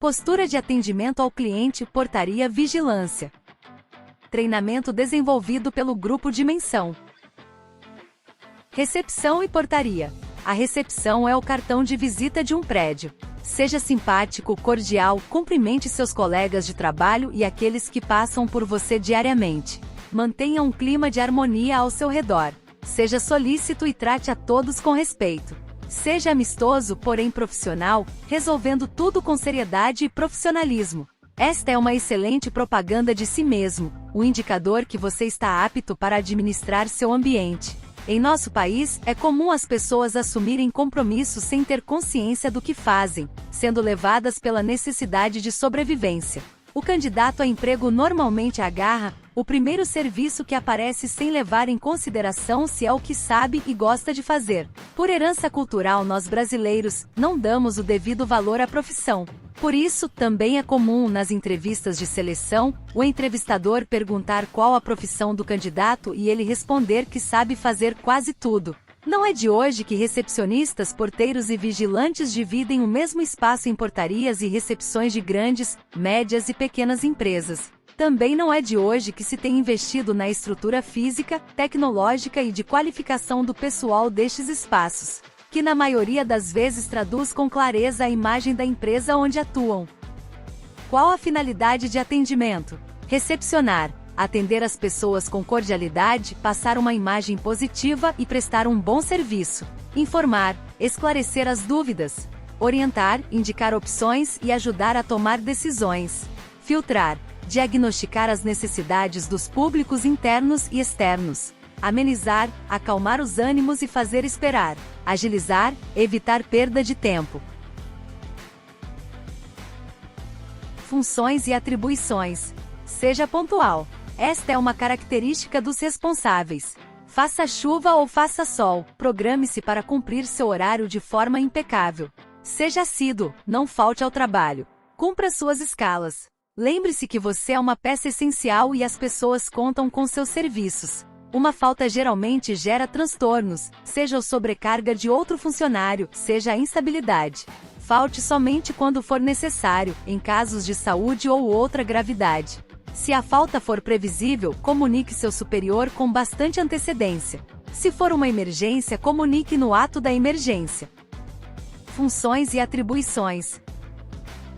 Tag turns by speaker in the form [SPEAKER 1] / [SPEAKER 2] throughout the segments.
[SPEAKER 1] Postura de atendimento ao cliente, portaria, vigilância. Treinamento desenvolvido pelo Grupo Dimensão. Recepção e portaria. A recepção é o cartão de visita de um prédio. Seja simpático, cordial, cumprimente seus colegas de trabalho e aqueles que passam por você diariamente. Mantenha um clima de harmonia ao seu redor. Seja solícito e trate a todos com respeito. Seja amistoso, porém profissional, resolvendo tudo com seriedade e profissionalismo. Esta é uma excelente propaganda de si mesmo, um indicador que você está apto para administrar seu ambiente. Em nosso país, é comum as pessoas assumirem compromissos sem ter consciência do que fazem, sendo levadas pela necessidade de sobrevivência. O candidato a emprego normalmente agarra o primeiro serviço que aparece sem levar em consideração se é o que sabe e gosta de fazer. Por herança cultural, nós brasileiros não damos o devido valor à profissão. Por isso, também é comum nas entrevistas de seleção, o entrevistador perguntar qual a profissão do candidato e ele responder que sabe fazer quase tudo. Não é de hoje que recepcionistas, porteiros e vigilantes dividem o mesmo espaço em portarias e recepções de grandes, médias e pequenas empresas. Também não é de hoje que se tem investido na estrutura física, tecnológica e de qualificação do pessoal destes espaços, que na maioria das vezes traduz com clareza a imagem da empresa onde atuam. Qual a finalidade de atendimento? Recepcionar, atender as pessoas com cordialidade, passar uma imagem positiva e prestar um bom serviço. Informar, esclarecer as dúvidas. Orientar, indicar opções e ajudar a tomar decisões. Filtrar, diagnosticar as necessidades dos públicos internos e externos. Amenizar, acalmar os ânimos e fazer esperar. Agilizar, evitar perda de tempo. Funções e atribuições. Seja pontual. Esta é uma característica dos responsáveis. Faça chuva ou faça sol, programe-se para cumprir seu horário de forma impecável. Seja assíduo, não falte ao trabalho. Cumpra suas escalas. Lembre-se que você é uma peça essencial e as pessoas contam com seus serviços. Uma falta geralmente gera transtornos, seja o sobrecarga de outro funcionário, seja a instabilidade. Falte somente quando for necessário, em casos de saúde ou outra gravidade. Se a falta for previsível, comunique seu superior com bastante antecedência. Se for uma emergência, comunique no ato da emergência. Funções e atribuições.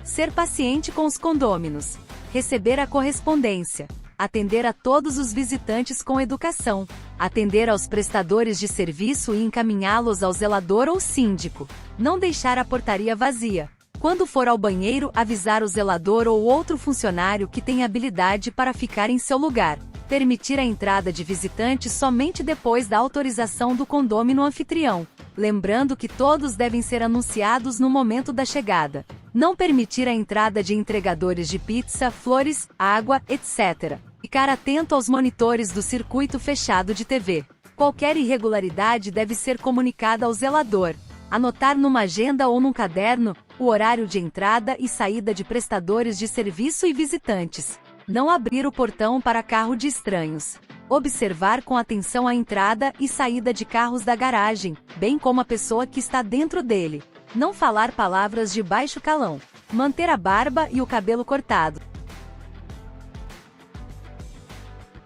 [SPEAKER 1] Ser paciente com os condôminos. Receber a correspondência. Atender a todos os visitantes com educação. Atender aos prestadores de serviço e encaminhá-los ao zelador ou síndico. Não deixar a portaria vazia. Quando for ao banheiro, avisar o zelador ou outro funcionário que tem habilidade para ficar em seu lugar. Permitir a entrada de visitantes somente depois da autorização do condômino anfitrião. Lembrando que todos devem ser anunciados no momento da chegada. Não permitir a entrada de entregadores de pizza, flores, água, etc. Ficar atento aos monitores do circuito fechado de TV. Qualquer irregularidade deve ser comunicada ao zelador. Anotar numa agenda ou num caderno o horário de entrada e saída de prestadores de serviço e visitantes. Não abrir o portão para carro de estranhos. Observar com atenção a entrada e saída de carros da garagem, bem como a pessoa que está dentro dele. Não falar palavras de baixo calão. Manter a barba e o cabelo cortado.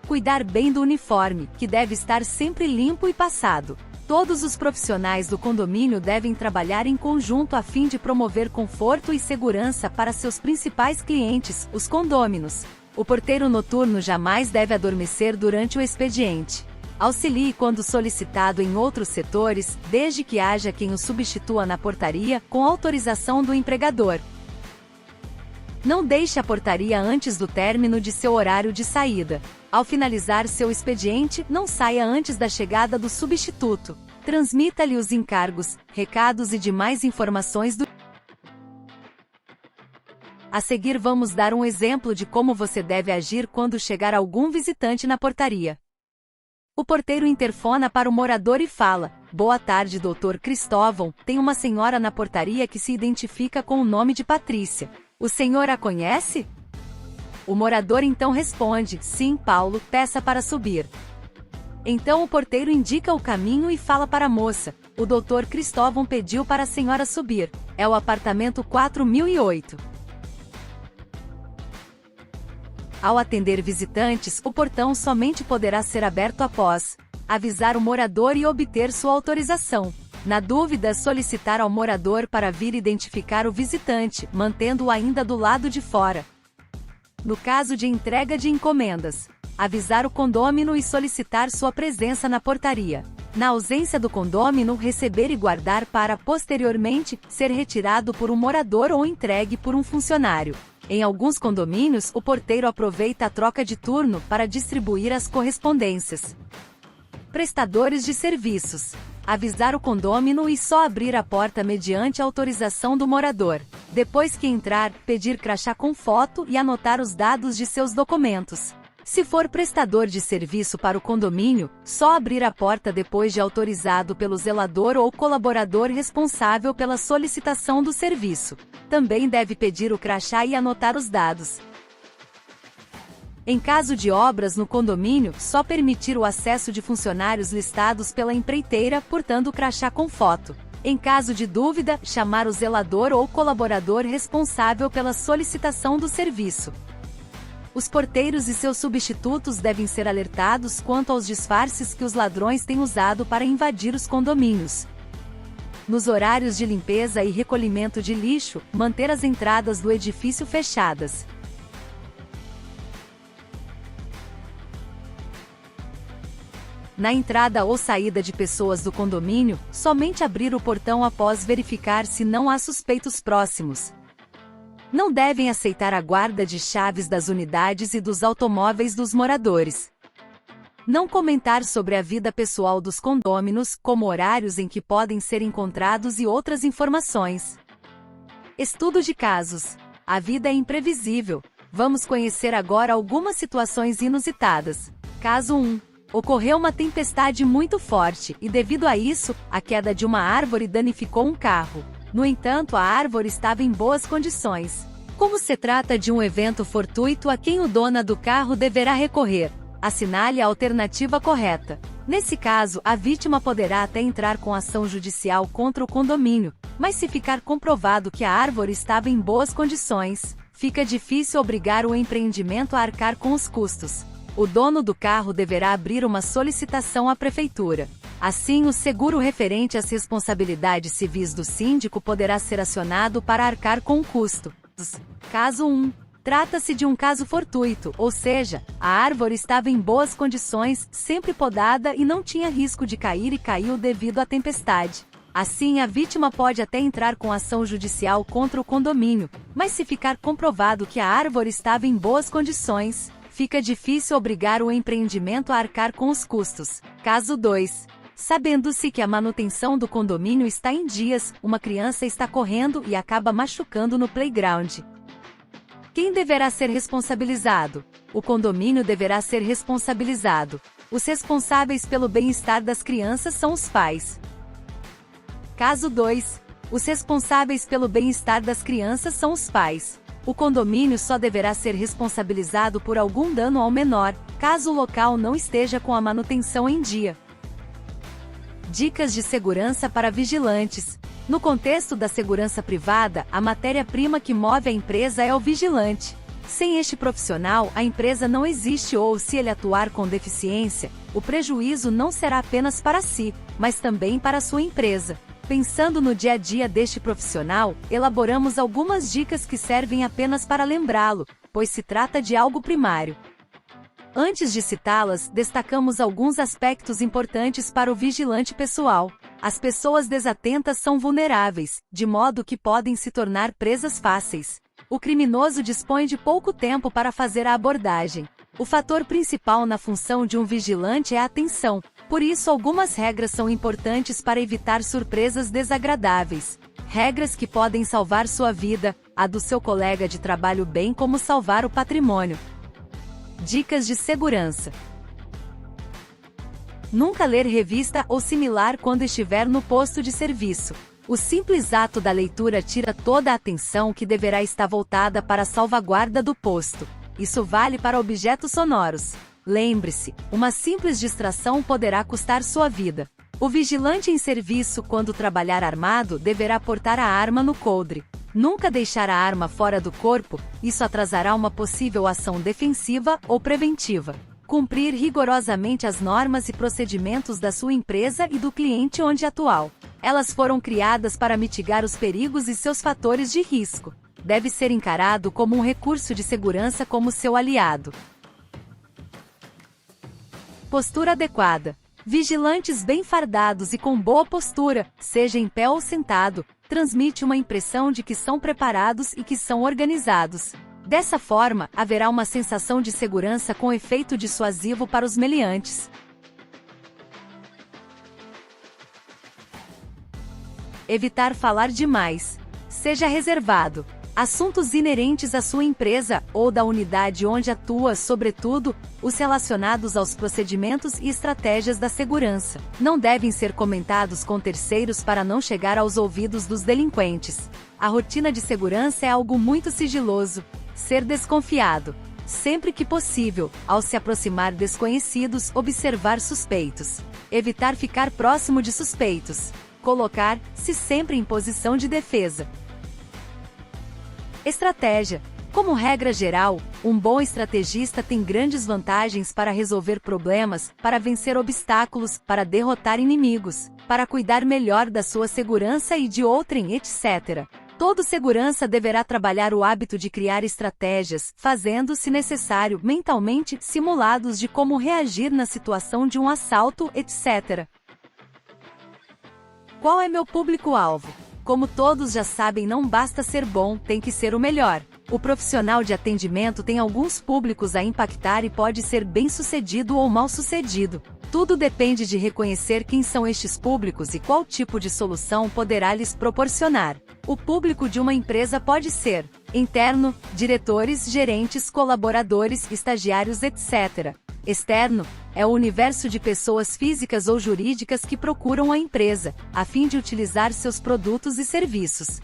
[SPEAKER 1] Cuidar bem do uniforme, que deve estar sempre limpo e passado. Todos os profissionais do condomínio devem trabalhar em conjunto a fim de promover conforto e segurança para seus principais clientes, os condôminos. O porteiro noturno jamais deve adormecer durante o expediente. Auxilie quando solicitado em outros setores, desde que haja quem o substitua na portaria, com autorização do empregador. Não deixe a portaria antes do término de seu horário de saída. Ao finalizar seu expediente, não saia antes da chegada do substituto. Transmita-lhe os encargos, recados e demais informações do... A seguir vamos dar um exemplo de como você deve agir quando chegar algum visitante na portaria. O porteiro interfona para o morador e fala: "Boa tarde, Dr. Cristóvão, tem uma senhora na portaria que se identifica com o nome de Patrícia. O senhor a conhece?" O morador então responde: "Sim, Paulo, peça para subir." Então o porteiro indica o caminho e fala para a moça: "O Dr. Cristóvão pediu para a senhora subir. É o apartamento 4008. Ao atender visitantes, o portão somente poderá ser aberto após avisar o morador e obter sua autorização. Na dúvida, solicitar ao morador para vir identificar o visitante, mantendo-o ainda do lado de fora. No caso de entrega de encomendas, avisar o condômino e solicitar sua presença na portaria. Na ausência do condômino, receber e guardar para, posteriormente, ser retirado por um morador ou entregue por um funcionário. Em alguns condomínios, o porteiro aproveita a troca de turno para distribuir as correspondências. Prestadores de serviços. Avisar o condômino e só abrir a porta mediante autorização do morador. Depois que entrar, pedir crachá com foto e anotar os dados de seus documentos. Se for prestador de serviço para o condomínio, só abrir a porta depois de autorizado pelo zelador ou colaborador responsável pela solicitação do serviço. Também deve pedir o crachá e anotar os dados. Em caso de obras no condomínio, só permitir o acesso de funcionários listados pela empreiteira, portando o crachá com foto. Em caso de dúvida, chamar o zelador ou colaborador responsável pela solicitação do serviço. Os porteiros e seus substitutos devem ser alertados quanto aos disfarces que os ladrões têm usado para invadir os condomínios. Nos horários de limpeza e recolhimento de lixo, manter as entradas do edifício fechadas. Na entrada ou saída de pessoas do condomínio, somente abrir o portão após verificar se não há suspeitos próximos. Não devem aceitar a guarda de chaves das unidades e dos automóveis dos moradores. Não comentar sobre a vida pessoal dos condôminos, como horários em que podem ser encontrados e outras informações. Estudo de casos. A vida é imprevisível. Vamos conhecer agora algumas situações inusitadas. Caso 1. Ocorreu uma tempestade muito forte, e devido a isso, a queda de uma árvore danificou um carro. No entanto, a árvore estava em boas condições. Como se trata de um evento fortuito a quem o dono do carro deverá recorrer? Assinale a alternativa correta. Nesse caso, a vítima poderá até entrar com ação judicial contra o condomínio, mas se ficar comprovado que a árvore estava em boas condições, fica difícil obrigar o empreendimento a arcar com os custos. O dono do carro deverá abrir uma solicitação à prefeitura. Assim, o seguro referente às responsabilidades civis do síndico poderá ser acionado para arcar com o custo. Caso 1. Trata-se de um caso fortuito, ou seja, a árvore estava em boas condições, sempre podada e não tinha risco de cair e caiu devido à tempestade. Assim, a vítima pode até entrar com ação judicial contra o condomínio, mas se ficar comprovado que a árvore estava em boas condições, fica difícil obrigar o empreendimento a arcar com os custos. Caso 2. Sabendo-se que a manutenção do condomínio está em dias, uma criança está correndo e acaba machucando no playground. Quem deverá ser responsabilizado? O condomínio deverá ser responsabilizado. Os responsáveis pelo bem-estar das crianças são os pais. Caso 2. Os responsáveis pelo bem-estar das crianças são os pais. O condomínio só deverá ser responsabilizado por algum dano ao menor, caso o local não esteja com a manutenção em dia. Dicas de segurança para vigilantes. No contexto da segurança privada, a matéria-prima que move a empresa é o vigilante. Sem este profissional, a empresa não existe ou, se ele atuar com deficiência, o prejuízo não será apenas para si, mas também para a sua empresa. Pensando no dia a dia deste profissional, elaboramos algumas dicas que servem apenas para lembrá-lo, pois se trata de algo primário. Antes de citá-las, destacamos alguns aspectos importantes para o vigilante pessoal. As pessoas desatentas são vulneráveis, de modo que podem se tornar presas fáceis. O criminoso dispõe de pouco tempo para fazer a abordagem. O fator principal na função de um vigilante é a atenção. Por isso, algumas regras são importantes para evitar surpresas desagradáveis. Regras que podem salvar sua vida, a do seu colega de trabalho, bem como salvar o patrimônio. Dicas de segurança. Nunca ler revista ou similar quando estiver no posto de serviço. O simples ato da leitura tira toda a atenção que deverá estar voltada para a salvaguarda do posto. Isso vale para objetos sonoros. Lembre-se, uma simples distração poderá custar sua vida. O vigilante em serviço, quando trabalhar armado, deverá portar a arma no coldre. Nunca deixar a arma fora do corpo, isso atrasará uma possível ação defensiva ou preventiva. Cumprir rigorosamente as normas e procedimentos da sua empresa e do cliente onde atual. Elas foram criadas para mitigar os perigos e seus fatores de risco. Deve ser encarado como um recurso de segurança como seu aliado. Postura adequada. Vigilantes bem fardados e com boa postura, seja em pé ou sentado, transmite uma impressão de que são preparados e que são organizados. Dessa forma, haverá uma sensação de segurança com efeito dissuasivo para os meliantes. Evitar falar demais. Seja reservado. Assuntos inerentes à sua empresa ou da unidade onde atua, sobretudo, os relacionados aos procedimentos e estratégias da segurança, não devem ser comentados com terceiros para não chegar aos ouvidos dos delinquentes. A rotina de segurança é algo muito sigiloso. Ser desconfiado. Sempre que possível, ao se aproximar desconhecidos, observar suspeitos. Evitar ficar próximo de suspeitos. Colocar-se sempre em posição de defesa. Estratégia. Como regra geral, um bom estrategista tem grandes vantagens para resolver problemas, para vencer obstáculos, para derrotar inimigos, para cuidar melhor da sua segurança e de outrem, etc. Todo segurança deverá trabalhar o hábito de criar estratégias, fazendo, se necessário, mentalmente, simulados de como reagir na situação de um assalto, etc. Qual é meu público-alvo? Como todos já sabem, não basta ser bom, tem que ser o melhor. O profissional de atendimento tem alguns públicos a impactar e pode ser bem-sucedido ou mal-sucedido. Tudo depende de reconhecer quem são estes públicos e qual tipo de solução poderá lhes proporcionar. O público de uma empresa pode ser interno, diretores, gerentes, colaboradores, estagiários, etc. Externo é o universo de pessoas físicas ou jurídicas que procuram a empresa, a fim de utilizar seus produtos e serviços.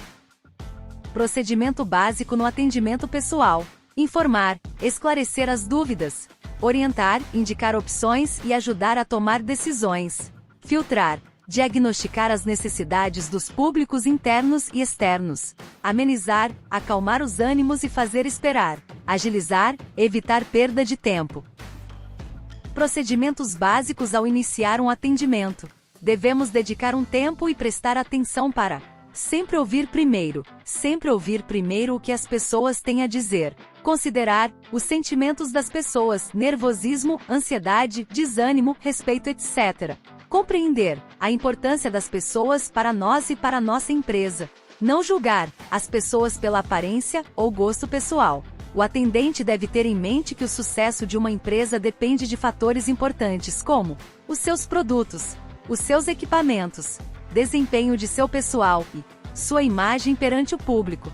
[SPEAKER 1] Procedimento básico no atendimento pessoal: informar, esclarecer as dúvidas, orientar, indicar opções e ajudar a tomar decisões. Filtrar, diagnosticar as necessidades dos públicos internos e externos. Amenizar, acalmar os ânimos e fazer esperar. Agilizar, evitar perda de tempo. Procedimentos básicos ao iniciar um atendimento. Devemos dedicar um tempo e prestar atenção para sempre ouvir primeiro o que as pessoas têm a dizer. Considerar os sentimentos das pessoas, nervosismo, ansiedade, desânimo, respeito, etc. Compreender a importância das pessoas para nós e para nossa empresa. Não julgar as pessoas pela aparência ou gosto pessoal. O atendente deve ter em mente que o sucesso de uma empresa depende de fatores importantes como os seus produtos, os seus equipamentos, desempenho de seu pessoal e sua imagem perante o público.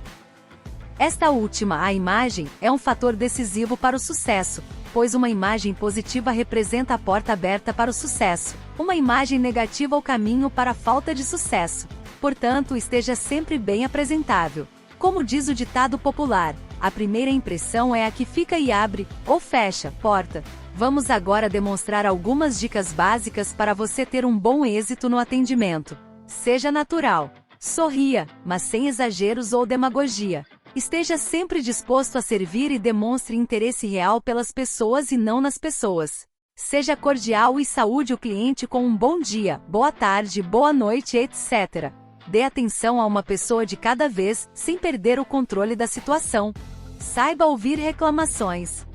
[SPEAKER 1] Esta última, a imagem, é um fator decisivo para o sucesso, pois uma imagem positiva representa a porta aberta para o sucesso, uma imagem negativa o caminho para a falta de sucesso. Portanto, esteja sempre bem apresentável. Como diz o ditado popular, a primeira impressão é a que fica e abre, ou fecha, porta. Vamos agora demonstrar algumas dicas básicas para você ter um bom êxito no atendimento. Seja natural. Sorria, mas sem exageros ou demagogia. Esteja sempre disposto a servir e demonstre interesse real pelas pessoas e não nas pessoas. Seja cordial e saúde o cliente com um bom dia, boa tarde, boa noite, etc. Dê atenção a uma pessoa de cada vez, sem perder o controle da situação. Saiba ouvir reclamações.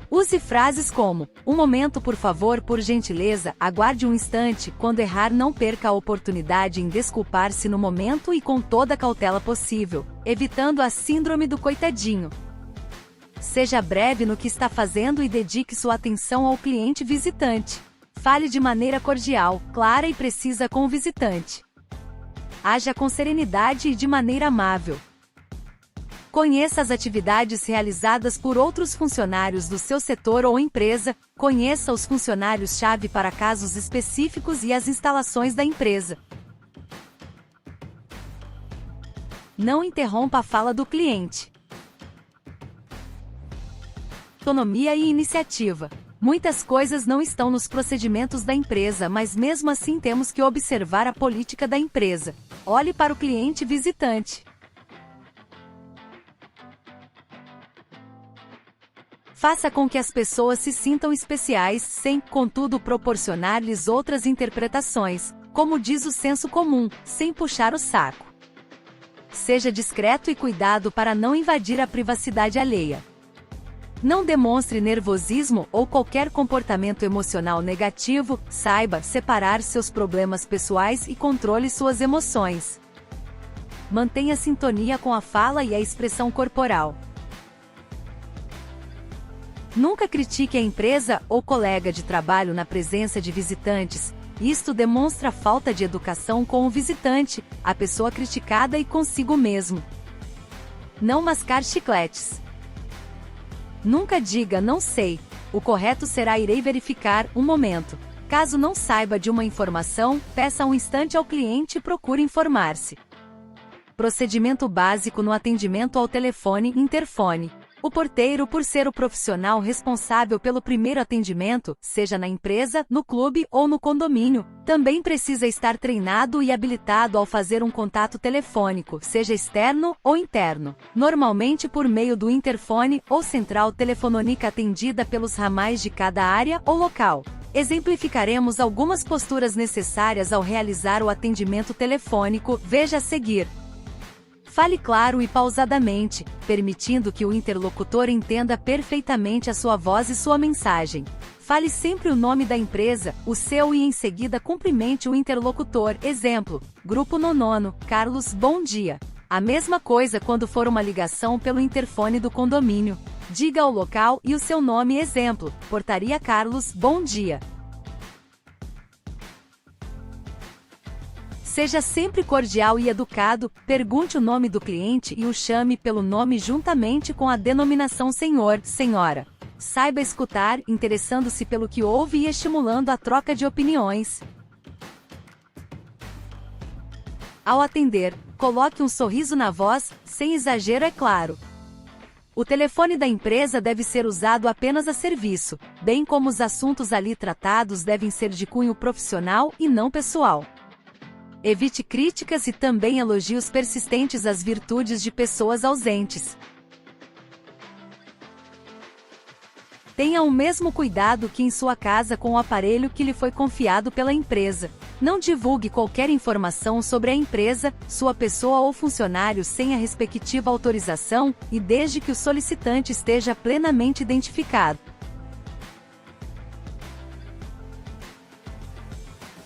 [SPEAKER 1] Use frases como: um momento, por favor, por gentileza, aguarde um instante. Quando errar, não perca a oportunidade em desculpar-se no momento e com toda a cautela possível, evitando a síndrome do coitadinho. Seja breve no que está fazendo e dedique sua atenção ao cliente visitante. Fale de maneira cordial, clara e precisa com o visitante. Haja com serenidade e de maneira amável. Conheça as atividades realizadas por outros funcionários do seu setor ou empresa, conheça os funcionários-chave para casos específicos e as instalações da empresa. Não interrompa a fala do cliente. Autonomia e iniciativa. Muitas coisas não estão nos procedimentos da empresa, mas mesmo assim temos que observar a política da empresa. Olhe para o cliente visitante. Faça com que as pessoas se sintam especiais, sem, contudo, proporcionar-lhes outras interpretações, como diz o senso comum, sem puxar o saco. Seja discreto e cuidado para não invadir a privacidade alheia. Não demonstre nervosismo ou qualquer comportamento emocional negativo, saiba separar seus problemas pessoais e controle suas emoções. Mantenha sintonia com a fala e a expressão corporal. Nunca critique a empresa ou colega de trabalho na presença de visitantes. Isto demonstra falta de educação com o visitante, a pessoa criticada e consigo mesmo. Não mascar chicletes. Nunca diga não sei. O correto será irei verificar um momento. Caso não saiba de uma informação, peça um instante ao cliente e procure informar-se. Procedimento básico no atendimento ao telefone interfone. O porteiro, por ser o profissional responsável pelo primeiro atendimento, seja na empresa, no clube ou no condomínio, também precisa estar treinado e habilitado ao fazer um contato telefônico, seja externo ou interno, normalmente por meio do interfone ou central telefonônica atendida pelos ramais de cada área ou local. Exemplificaremos algumas posturas necessárias ao realizar o atendimento telefônico, veja a seguir. Fale claro e pausadamente, permitindo que o interlocutor entenda perfeitamente a sua voz e sua mensagem. Fale sempre o nome da empresa, o seu e em seguida cumprimente o interlocutor. Exemplo: Grupo Nonono, Carlos, bom dia. A mesma coisa quando for uma ligação pelo interfone do condomínio. Diga o local e o seu nome. Exemplo: Portaria Carlos, bom dia. Seja sempre cordial e educado, pergunte o nome do cliente e o chame pelo nome juntamente com a denominação senhor, senhora. Saiba escutar, interessando-se pelo que ouve e estimulando a troca de opiniões. Ao atender, coloque um sorriso na voz, sem exagero, é claro. O telefone da empresa deve ser usado apenas a serviço, bem como os assuntos ali tratados devem ser de cunho profissional e não pessoal. Evite críticas e também elogios persistentes às virtudes de pessoas ausentes. Tenha o mesmo cuidado que em sua casa com o aparelho que lhe foi confiado pela empresa. Não divulgue qualquer informação sobre a empresa, sua pessoa ou funcionário sem a respectiva autorização e desde que o solicitante esteja plenamente identificado.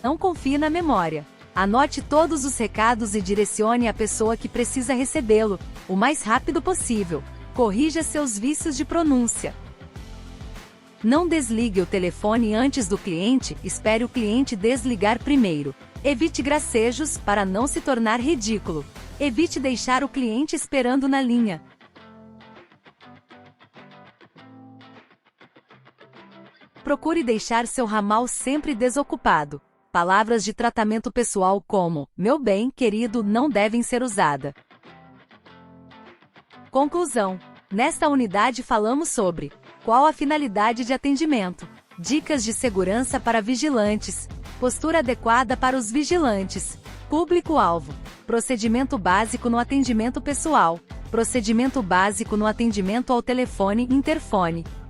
[SPEAKER 1] Não confie na memória. Anote todos os recados e direcione a pessoa que precisa recebê-lo, o mais rápido possível. Corrija seus vícios de pronúncia. Não desligue o telefone antes do cliente, espere o cliente desligar primeiro. Evite gracejos, para não se tornar ridículo. Evite deixar o cliente esperando na linha. Procure deixar seu ramal sempre desocupado. Palavras de tratamento pessoal como, meu bem, querido, não devem ser usadas. Conclusão. Nesta unidade falamos sobre qual a finalidade de atendimento, dicas de segurança para vigilantes, postura adequada para os vigilantes, público-alvo, procedimento básico no atendimento pessoal, procedimento básico no atendimento ao telefone interfone,